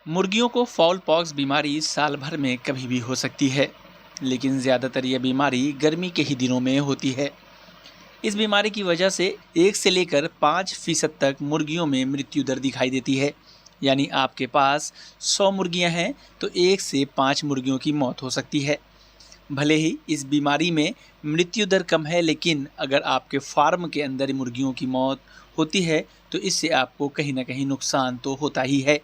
मुर्गियों को foul pox बीमारी साल भर में कभी भी हो सकती है, लेकिन ज़्यादातर यह बीमारी गर्मी के ही दिनों में होती है। इस बीमारी की वजह से 1 से लेकर 5% तक मुर्गियों में मृत्यु दर दिखाई देती है। यानी आपके पास 100 मुर्गियां हैं तो 1 से 5 मुर्गियों की मौत हो सकती है। भले ही इस बीमारी में मृत्यु दर कम है, लेकिन अगर आपके फार्म के अंदर मुर्गियों की मौत होती है तो इससे आपको कहीं ना कहीं नुकसान तो होता ही है।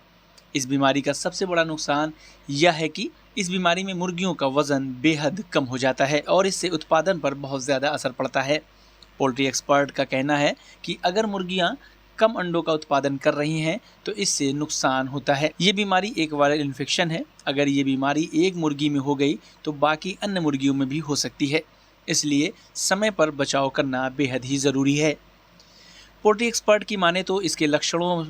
इस बीमारी का सबसे बड़ा नुकसान यह है कि इस बीमारी में मुर्गियों का वज़न बेहद कम हो जाता है और इससे उत्पादन पर बहुत ज़्यादा असर पड़ता है। पोल्ट्री एक्सपर्ट का कहना है कि अगर मुर्गियां कम अंडों का उत्पादन कर रही हैं तो इससे नुकसान होता है। ये बीमारी एक वायरल इन्फेक्शन है। अगर ये बीमारी एक मुर्गी में हो गई तो बाकी अन्य मुर्गियों में भी हो सकती है, इसलिए समय पर बचाव करना बेहद ही ज़रूरी है। पोल्ट्री एक्सपर्ट की माने तो इसके लक्षणों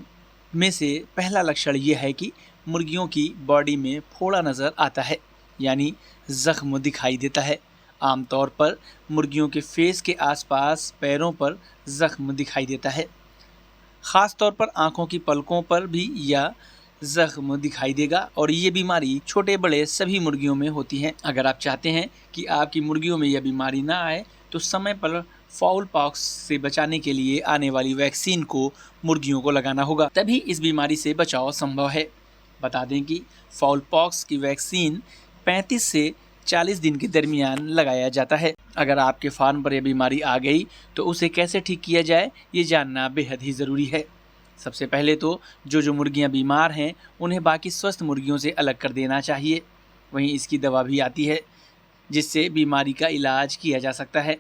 में से पहला लक्षण यह है कि मुर्गियों की बॉडी में फोड़ा नज़र आता है, यानी ज़ख्म दिखाई देता है। आमतौर पर मुर्गियों के फेस के आसपास पैरों पर ज़ख्म दिखाई देता है। ख़ास तौर पर आँखों की पलकों पर भी यह ज़ख्म दिखाई देगा और ये बीमारी छोटे बड़े सभी मुर्गियों में होती है। अगर आप चाहते हैं कि आपकी मुर्गियों में यह बीमारी ना आए तो समय पर फाउल पॉक्स से बचाने के लिए आने वाली वैक्सीन को मुर्गियों को लगाना होगा, तभी इस बीमारी से बचाव संभव है। बता दें कि फाउल पॉक्स की वैक्सीन 35 से 40 दिन के दरमियान लगाया जाता है। अगर आपके फार्म पर यह बीमारी आ गई तो उसे कैसे ठीक किया जाए ये जानना बेहद ही ज़रूरी है। सबसे पहले तो जो मुर्गियां बीमार हैं उन्हें बाकी स्वस्थ मुर्गियों से अलग कर देना चाहिए। वहीं इसकी दवा भी आती है जिससे बीमारी का इलाज किया जा सकता है।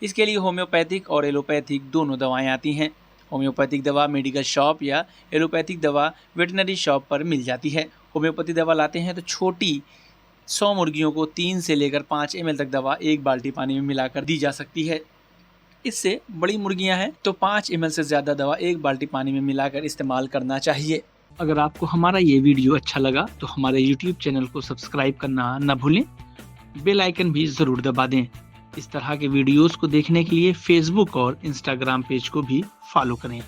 इसके लिए होम्योपैथिक और एलोपैथिक दोनों दवाएं आती हैं। होम्योपैथिक दवा मेडिकल शॉप या एलोपैथिक दवा वेटनरी शॉप पर मिल जाती है। होम्योपैथी दवा लाते हैं तो छोटी 100 मुर्गियों को 3 से लेकर 5 ml तक दवा 1 बाल्टी पानी में मिलाकर दी जा सकती है। इससे बड़ी मुर्गियां हैं तो 5 ml से ज़्यादा दवा 1 बाल्टी पानी में मिलाकर इस्तेमाल करना चाहिए। अगर आपको हमारा ये वीडियो अच्छा लगा तो हमारे YouTube चैनल को सब्सक्राइब करना न भूलें, बेल आइकन भी ज़रूर दबा दें। इस तरह के वीडियोस को देखने के लिए Facebook और Instagram पेज को भी फॉलो करें।